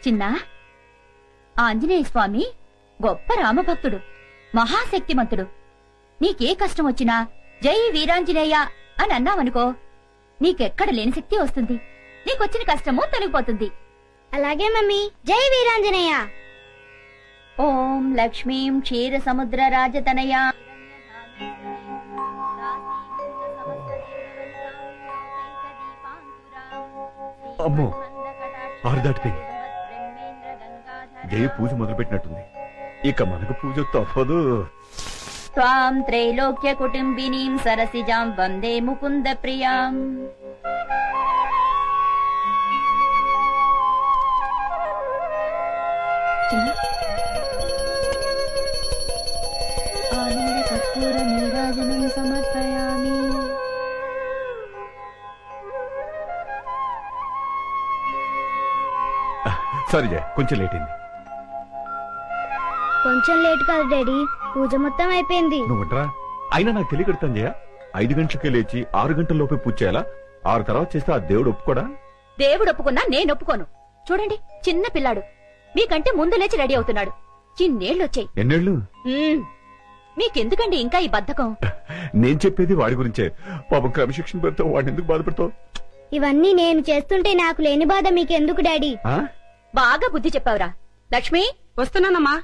చిన్నా, ఆంజనేయ స్వామి గొప్ప రామభక్తుడు, మహాశక్తిమంతుడు. నీకే కష్టం వచ్చినా జై వీరాంజనేయ అని అన్నావనుకో, నీకెక్కడ లేని శక్తి వస్తుంది. నీకొచ్చిన కష్టము తొలగిపోతుంది. అలాగే మమ్మీ, జై వీరాంజనేయ. ఓం లక్ష్మీం క్షీర సముద్ర రాజతనయా. అమ్మో, ఆరు దాటిపోయింది. జయ పూజ మొదలుపెట్టినట్టుంది. ఇక మనకు పూజ తప్పదు. త్వాం త్రైలోక్య కుటుంబినీం సరసిజాం వందే ముకుంద ప్రియాం. ఆనంద కర్పూర నీరాజనం సమర్పయామి. సారీ జయ, కొంచెం లేట్ అయింది. కొంచెం లేట్ కాదు డాడీ, పూజ మొత్తం అయిపోయింది. నువ్వుంటరా? అయినా నాకు తెలియకడతాను జయ. 5 గంటలకే లేచి 6 గంటల లోపే పూజ చేయాలా? 6 తర్వాత చేస్తే ఆ దేవుడు ఒప్పుకోడా? దేవుడు ఒప్పుకున్నా నేను ఒప్పుకోను. చూడండి, చిన్న పిల్లాడు మీకంటే ముందు లేచి రెడీ అవుతున్నాడు. చిన్నేళ్లొచ్చాయి. ఎన్నేళ్ళు? మీకెందుకండి ఇంకా ఈ బద్ధకం? నేను చెప్పేది వాడి గురించే. పాపం క్రమశిక్షణ పెడతావు, వాడిని ఎందుకు బాధపడతావు? ఇవన్నీ నేను చేస్తుంటే నాకు లేని బాధ మీకెందుకు డాడీ? బాగా బుద్ధి చెప్పావురా. లక్ష్మి, వస్తున్నానమ్మా.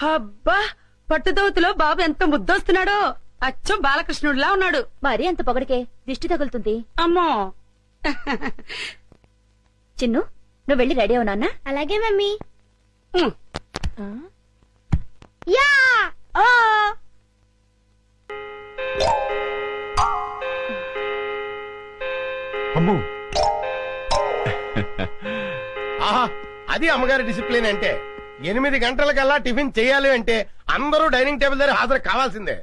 అబ్బా, పట్టుదోతులో బాబు ఎంత ముద్దొస్తున్నాడో. అచ్చం బాలకృష్ణుడిలా ఉన్నాడు. మరీ అంత పొగడికే దిష్టి తగులుతుంది. అమ్మో. చిన్ను, నువ్వు వెళ్ళి రెడీ అవునా? అలాగే మమ్మీ. యా అమ్మో, ఆహా, అది అమ్మగారి డిసిప్లిన్ అంటే. 8 గంటలకల్లా టిఫిన్ చేయాలి అంటే అందరూ డైనింగ్ టేబుల్ దగ్గర హాజరు కావాల్సిందే.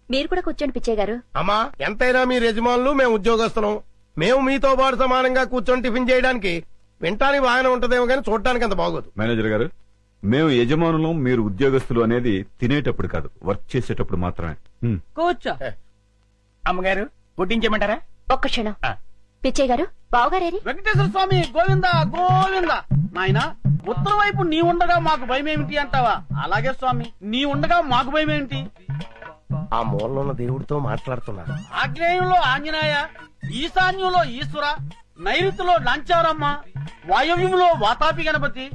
మీరు కూడా కూర్చోండి పిచ్చయ్య గారు. అమ్మా, ఎంతైనా మీ యజమానులు, మేము ఉద్యోగస్తున్నాం. మేము మీతో పాటు సమానంగా కూర్చొని టిఫిన్ చేయడానికి వింటానికి బాగానే ఉంటదేమో కానీ చూడటానికి అంత బాగోదు. మేనేజర్ గారు, మేము యజమానులం, మీరు ఉద్యోగస్తులు అనేది తినేటప్పుడు కాదు, వర్క్ చేసేటప్పుడు మాత్రమే. కూర్చో. అమ్మగారు, వడ్డించమంటారా? ఒక్క క్షణం. పిచ్చయ్య గారు, బావగారేరి? వెంకటేశ్వర స్వామి గోవిందా గోవిందా. నాయనా, ఉత్తర వైపు నీ ఉండగా మాకు భయమేమిటి అంటావా? అలాగే స్వామి, నీ ఉండగా మాకు భయమేమిటి? ఆ మూలలో ఉన్న దేవుడితో మాట్లాడుతున్నారు. ఆగ్నేయంలో ఆంజనేయ, ఈశాన్యంలో ఈశ్వర, నైరుతిలో లంచారమ్మ, వాయవ్యంలో వాతాపి గణపతి.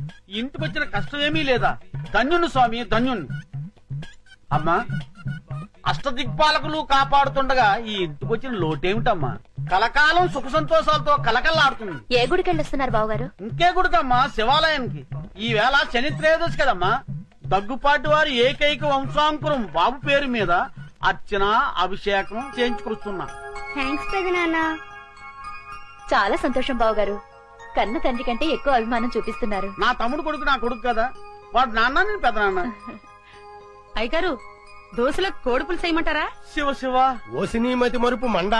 ఇంటికొచ్చిన కష్టమేమీ లేదా? ధన్యుణ్ణి స్వామి, ధన్యుణ్ణి. అమ్మా, అష్టదిక్పాలకులు కాపాడుతుండగా ఈ ఇంటికొచ్చిన లోటేమిటమ్మా? కలకాలం సుఖ సంతోషాలతో కలకల్లాడుతుంది. ఏ గుడికెళ్ళొస్తున్నారు బావగారు? ఇంకే గుడికమ్మా? శివాలయానికి. ఈ వేళ శని త్రయోదశి కదమ్మా. దగ్గుపాటి వారి ఏకైక వంశాంకురం బాబు పేరు మీద అర్చన, అభిషేకం చేయించుకొస్తున్నా. థ్యాంక్స్ పెదనాన్న. చాలా సంతోషం బావగారు. కన్న తండ్రి కంటే ఎక్కువ అభిమానం చూపిస్తున్నారు. నా తమ్ముడు కొడుకు నా కొడుకు కదా, వాడు నాన్న, నేను పెద్ద నాన్న. అయ్యగారు, దోశలకు కోడి పులుసు చేయమంటారా? శివ శివ. ఓసినీమతి మరుపు మండ.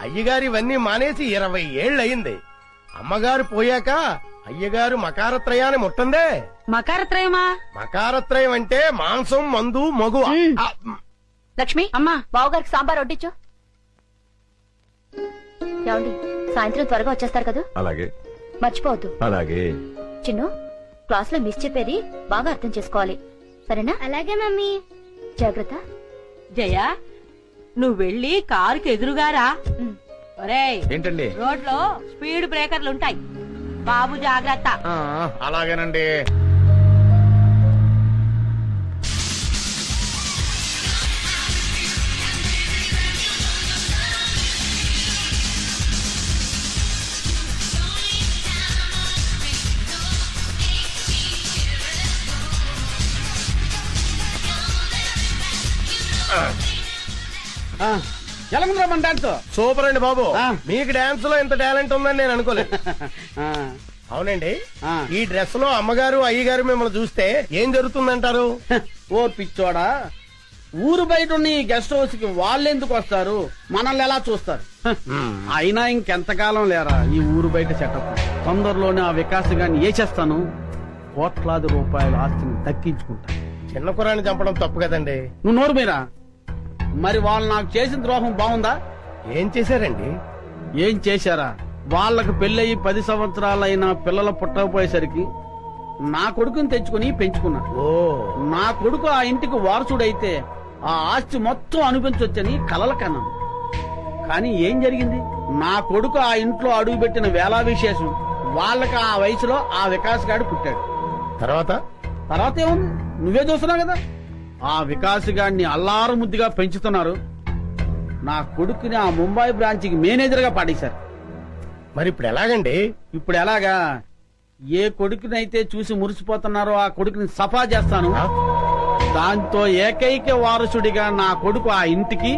అయ్యగారు ఇవన్నీ మానేసి 20 ఏళ్లయింది. అమ్మగారు పోయాక అయ్యగారు మకారత్రయాన్ని ముట్టందే. మకారత్రయమా? మకారత్రయం అంటే మాంసం, మందు, మగువ. లక్ష్మి, అమ్మా, బావగారికి సాంబార్ వడ్డించు. ఏమండి, సాయంత్రం త్వరగా వచ్చేస్తారు కదా? అలాగే. మర్చిపోవద్దు. అలాగే. చిన్ను, క్లాస్ లో మిస్ చెప్పేది బాగా అర్థం చేసుకోవాలి, సరేనా? అలాగే మమ్మీ. జాగ్రత్త. జయ, నువ్వు వెళ్ళి కారుకి ఎదురుగారా. ఒరేయ్, ఏంటండి? రోడ్లో స్పీడ్ బ్రేకర్లుంటాయి, బాబు జాగ్రత్త. అలాగేనండి. ఎలాగుందిరా మన డాన్స్? సూపర్ అండి బాబు. మీకు డాన్స్ లో ఇంత టాలెంట్ ఉందని నేను అనుకోలేదు. అవునండి, ఈ డ్రెస్ లో అమ్మగారు, అయ్యగారు మిమ్మల్ని చూస్తే ఏం జరుగుతుందంటారు? ఓ పిచ్చోడా, ఊరు బయట ఉన్న ఈ గెస్ట్ హౌస్ కి వాళ్ళెందుకు వస్తారు, మనల్ని ఎలా చూస్తారు? అయినా ఇంకెంతకాలం లేరా ఈ ఊరు బయట సెటప్. తొందరలోనే ఆ వికాస్ గాని చేస్తాను, కోట్లాది రూపాయల ఆస్తిని దక్కించుకుంటా. చిన్న కురాన్ని చంపడం తప్పు కదండి. నువ్వు నోరు మీరా. మరి వాళ్ళు నాకు చేసిన ద్రోహం బాగుందా? ఏం చేశారండి? ఏం చేశారా? వాళ్ళకు పెళ్ళయి 10 సంవత్సరాలైన పిల్లలు పుట్టకపోయేసరికి నా కొడుకుని తెచ్చుకుని పెంచుకున్నాను. ఓ నా కొడుకు ఆ ఇంటికి వారసుడైతే ఆ ఆస్తి మొత్తం అనిపించొచ్చని కలలు కన్నాను. కానీ ఏం జరిగింది? నా కొడుకు ఆ ఇంట్లో అడుగుపెట్టిన వేళా విశేషం వాళ్ళకి ఆ వయసులో ఆ వికాస్ గాడు పుట్టాడు. తర్వాత ఏముంది, నువ్వే చూస్తున్నావు కదా. ఆ వికాస్ గాడిని అల్లారు ముద్దుగా పెంచుతున్నారు. నా కొడుకుని ఆ ముంబై బ్రాంచ్కి మేనేజర్ గా పాడేశారు. మరి ఇప్పుడు ఎలాగండి? ఇప్పుడు ఎలాగా? ఏ కొడుకునైతే చూసి మురిసిపోతున్నారో ఆ కొడుకుని సఫా చేస్తాను. దాంతో ఏకైక వారసుడిగా నా కొడుకు ఆ ఇంటికి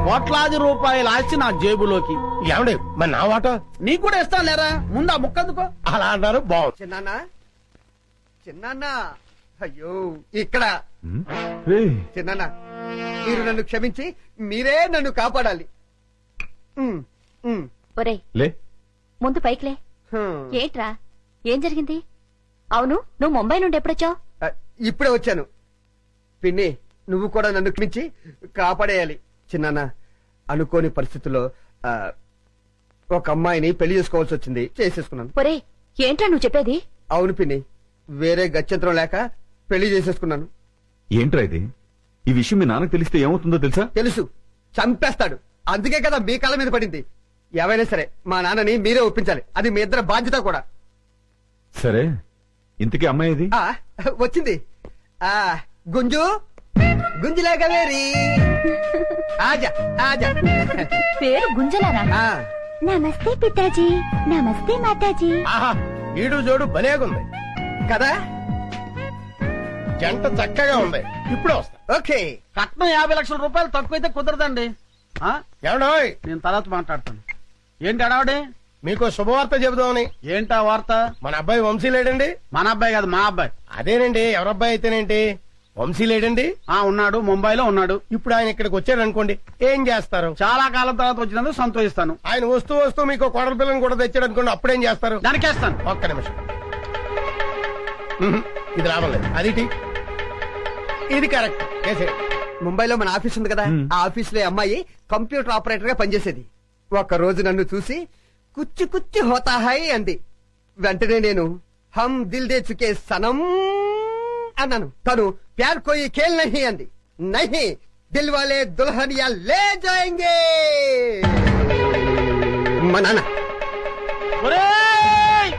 కోట్లాది రూపాయలు ఆస్తి నా జేబులోకి. ఏమండి మరి నా వాటా? నీకు కూడా ఇస్తాను లేరా, ముందు ఆ ముక్కందుకో. అలా అన్నారు, బాగుంది. చిన్నాన్న అయ్యో ఇక్కడ ఉమ్, రేయ్, చిన్నాన్న మీరు నన్ను క్షమించి మీరే నన్ను కాపాడాలి. ఉమ్, ఉమ్, ఒరేయ్ లే ముందు పైకిలే. హ్మ్. ఏంట్రా, ఏం జరిగింది? అవును, నువ్వు ముంబై నుండి ఎప్పుడొచ్చావు? ఆ, ఇప్పుడే వచ్చాను. పిన్ని నువ్వు కూడా నన్ను క్షమించి కాపాడేయాలి. చిన్నాన్న అనుకోని పరిస్థితుల్లో ఒక అమ్మాయిని పెళ్లి చేసుకోవాల్సి వచ్చింది, చేసేసుకున్నాను. ఒరేయ్ ఏంట్రా నువ్వు చెప్పేది? అవును పిన్ని, వేరే గత్యంతరం లేక పెళ్లి చేసేసుకున్నాను. ఏంట్రా ఇది? ఈ విషయం మీ నాన్నకు తెలిస్తే ఏమవుతుందో తెలుసా? తెలుసు, చంపేస్తాడు. అందుకే కదా మీ కాళ్ళ మీద పడింది. ఏవైనా సరే మా నాన్నని మీరే ఒప్పించాలి, అది మీ ఇద్దరు బాధ్యత కూడా. సరే, ఇంతకీ అమ్మాయి ఇది? ఆ వచ్చింది. ఆ గుంజు గుంజులాగా వేరి ఆజా ఆజా. పేరు గుంజలారా? ఆ, నమస్తే పితాజీ, నమస్తే మాతాజీ. ఆహా ఈడు జోడు భలేగుంది కదా. జంట చక్కగా ఉంది. ఇప్పుడే వస్తా. ఓకే. కట్నం 50 లక్షల రూపాయలు తక్కువైతే కుదరదండి. ఆ? ఏమండోయ్, నేను తర్వాత మాట్లాడతాను. ఏంటి అడావిడే? మీకు శుభవార్త చెబుదామని. ఏంటా వార్త? మన అబ్బాయి వంశీ లేడండి? మన అబ్బాయి కాదు, మా అబ్బాయి. అదేనండి, ఎవరబ్బాయి అయితేనేంటి, వంశీ లేడండి. ఉన్నాడు, ముంబైలో ఉన్నాడు. ఇప్పుడు ఆయన ఇక్కడికి వచ్చాడు అనుకోండి, ఏం చేస్తారు? చాలా కాలం తర్వాత వచ్చినందుకు సంతోషిస్తాను. ఆయన వస్తూ వస్తూ మీకు కోడల పిల్లని కూడా తెచ్చాడు అనుకోండి, అప్పుడేం చేస్తారు? దానికేస్తాను. ఒక్క నిమిషం. ఇది లాభం లేదు. అది టీ. ఇది కరెక్ట్. ముంబైలో మన ఆఫీస్ ఉంది కదా, ఆ ఆఫీస్ లో అమ్మాయి కంప్యూటర్ ఆపరేటర్ గా పనిచేసేది. ఒక రోజు నన్ను చూసి కుచ్చి కుచ్చి హోతా హై అంది. వెంటనే నేను హమ్ దిల్ దే చుకే సనం అన్నాను. తను ప్యార్ కోయి ఖేల్ నహీ అంది. నహీ, దిల్ వాలే దుల్హనియా లే జాయేంగే. మా నాన్న ఒరేయ్!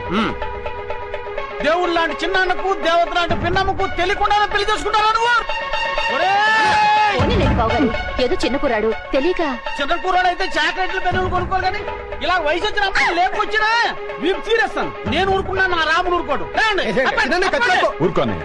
దేవుడు లాంటి చిన్నాన్నకు, దేవత లాంటి పిన్నమ్మకు తెలియకుండా పెళ్లి చేసుకుంటావా నువ్వు? ఒరేయ్! పోనీలేండి బావగారు, ఏదో చిన్న కుర్రాడు తెలియక. చిన్న కూరడైతే చాక్లెట్లు పెన్నులు కొనుక్కోరు కానీ ఇలా వయసు వచ్చిన అమ్మాయి లేకొచ్చినా వీపు తీరేస్తాను. నేను ఊరుకున్నా, నా రాముడు ఊరుకోడు. రండి. చిన్నాన్న కత్తిపట్టుకో. ఊరుకోనే,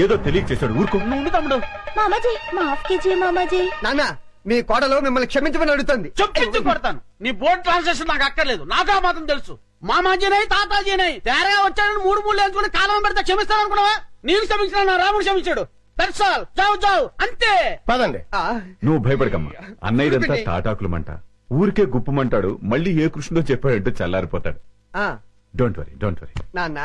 ఏదో తెలియక చేశాడు, ఊరుకో. నువ్వు ఉండు తమ్ముడు. మామాజీ మాఫ్ కీజియే మామాజీ. నాన్న మీ కోడలు మిమ్మల్ని క్షమించమని అడుగుతుంది. చెప్పించి కొడతాను. నీ బోర్డు ట్రాన్సాక్షన్ నాకు అక్కర్లేదు, నాకు ఆ మాత్రం తెలుసు. మామాజీనై తాతాజీనై తేరగా వచ్చాడని 3 వేసుకుని కాలం పెడితే క్షమిస్తాను అనుకున్నావా? నీకు క్షమించిన నా రాముడు క్షమించాడు. దర్శాల్ జావు జావు అంతే. పదండి. ఆ, నువ్వు భయపడకమ్మా, అన్నయ్యదంతా తాటాకులు మంట. ఊరికే గుప్పమంటాడు, మళ్ళీ ఏ కృష్ణుడో చెప్పాడంటే చల్లారిపోతాడు. ఆ, డోంట్ వరీ, డోంట్ వరీ. నాన్న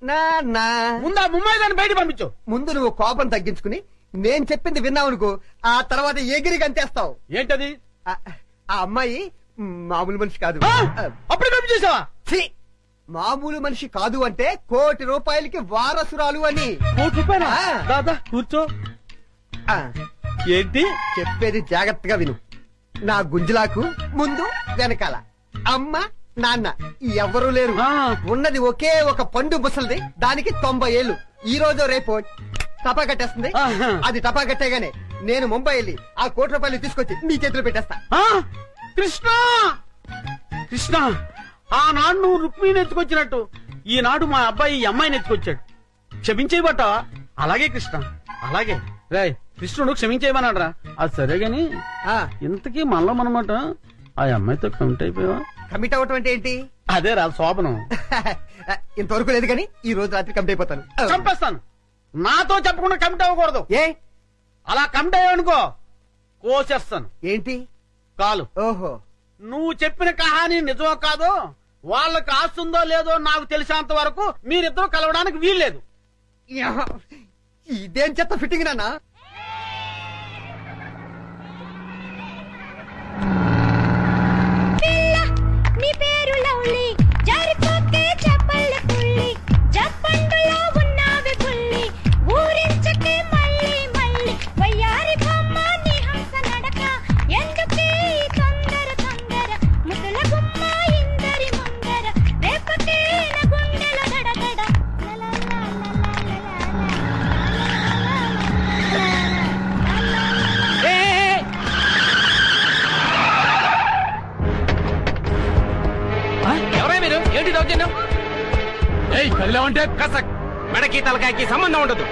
నాన్న ముందు ఆ ముంబై దాన్ని బయట పంపించు. ముందు నువ్వు కోపం తగ్గించుకుని నేను చెప్పింది విన్నావనుకో, ఆ తర్వాత ఎగిరి గంతేస్తావు. ఏంటది? ఆ ఆ అమ్మాయి మామూలు మనిషి కాదు. అప్పుడు పంపించేసావా? ఛీ! మామూలు మనిషి కాదు అంటే ₹1 కోటి వారసురాలు అని. రూపాయలా? ఆ. దాదా కూర్చో. ఆ, ఏంటి చెప్పేది జాగ్రత్తగా విను. నా గుంజులాకు ముందు వెనకాల అమ్మ నాన్న ఎవరూ లేరు. ఆ. ఉన్నది ఒకే ఒక పండు ముసలిది, దానికి 90 ఏళ్ళు. ఈ రోజు రేపు టపా కట్టేస్తుంది. ఆహా. అది టపా కట్టేగానే నేను ముంబై వెళ్ళి ఆ ₹1 కోటి తీసుకొచ్చి మీ చేతిలో పెట్టేస్తా. ఆ? కృష్ణ కృష్ణ, ఆనాడు నువ్వు రుక్మిణిని ఎత్తుకొచ్చినట్టు ఈనాడు మా అబ్బాయి ఈ అమ్మాయిని ఎత్తుకొచ్చాడు. క్షమించేయబట్టావా? అలాగే కృష్ణ, అలాగే. రేయ్, కృష్ణుడు క్షమించేయమన్నాడరా. అది సరే గాని ఆ, ఇంతకీ మనలో మనమాట ఆ అమ్మాయితో కమిట్ అయిపోయావా? కమిట్ అవటం అంటే ఏంటి? అదే రా శోభనం. ఇంతవరకు లేదు కానీ ఈ రోజు రాత్రి కమిట్ అయిపోతాను. చంపేస్తాను. నాతో చెప్పకుండా కమిట్ అవ్వకూడదు. ఏ అలా కమిట్ అయ్యావనుకో కోసేస్తాను. ఏంటి? కాలు. ఓహో, నువ్వు చెప్పిన కహాని నిజమో కాదో, వాళ్ళకి ఆస్తుందో లేదో నాకు తెలిసినంత వరకు మీరిద్దరూ కలవడానికి వీల్లేదు. యా, ఇదేం చెత్త ఫిట్టింగ్ నాన్న. నీ పేరు లవ్లీ, ఏంటి దౌర్జన్యం? ఏయ్ కదిలేవంటే కసక్ మెడకి తలకాయకి సంబంధం ఉండదు.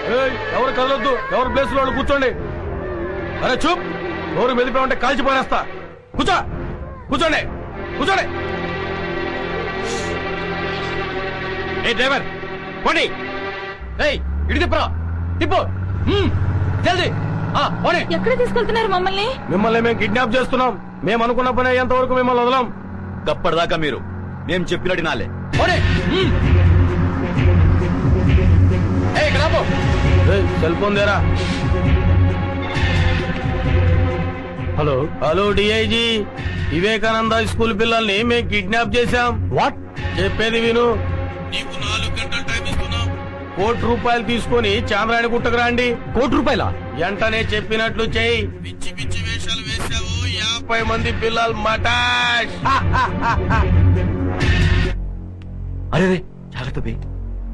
ఎవరు కదలొద్దు, ఎవరు ప్లేస్ లో కూర్చోండి. అరే చూప్, ఎవరు మెదిపోయి కాల్చిపోయేస్తా. కూర్చో, కూర్చోండి, కూర్చోండి. ఏ డ్రైవర్ పోనీ. ఏయ్ ఇటు తిప్పరా, తిప్పు. జల్దీ పోనీ. ఎక్కడ తీసుకెళ్తున్నారు మమ్మల్ని? మిమ్మల్ని మేము కిడ్నాప్ చేస్తున్నాం. మేము అనుకున్న పని అయ్యేంత వరకు మిమ్మల్ని వదలం. గప్పటిదాకా మీరు మేము చెప్పినట్టు నాలే. పోనీ. ఏయ్ ఇక్కడ ఆపు. సెల్ ఫోన్ దేరా. Hello hello DIG, Vivekananda school పిల్లల్ని మేము కిడ్నాప్ చేశాం. వాట్? చెప్పేది విను. నీకు 4 గంటలు టైం ఇస్తున్నాం. ₹1,00,000 తీసుకొని చామరాణి గుట్టకు రండి. ₹1,00,000? వెంటనే చెప్పినట్లు చెయ్యి. పిచ్చి పిచ్చి వేషాలు వేశావు. 50 మంది పిల్లలు మటాష్. అరే జాగ్రత్త బే,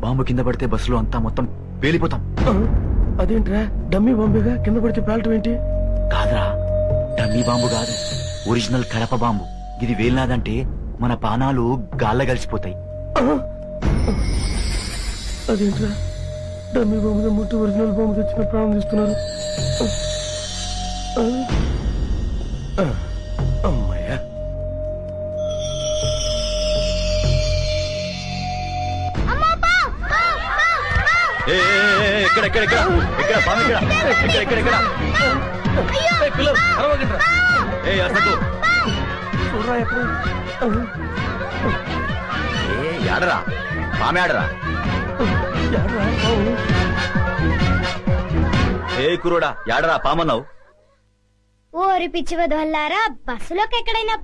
బాంబు కింద పడితే బస్సులో అంతా మొత్తం పేలిపోతాం. అదేంట్రా, డమ్మీ బాంబేగా, కింద పడితే పేలటం ఏంటి? కాదురా, డమ్మీ బాంబు కాదు, ఒరిజినల్ కడప బాంబు. ఇది వేలినాదంటే మన పానాలు గాల్ల కలిసిపోతాయి. అదేంట్రా, డమ్మీ బాంబు ముట్టి ఒరిజినల్ బాంబు తెచ్చిన ప్రాణం తీస్తున్నారు. అమ్మాయ్యా. ఎక్కడ ఎక్కడ ఎక్కడ ఎక్కడ బాంబు ఎక్కడ ఎక్కడ ఎక్కడ ఎక్కడ పిల్లలు అరవగండ్రా. అసలు చూడరా ఎక్కడ. ఆడరా బామె ఆడరా. కురోడా యాడరా పామన్నావు? ఓరి పిచ్చి వదలారా, బస్సులోకి ఎక్కడైనా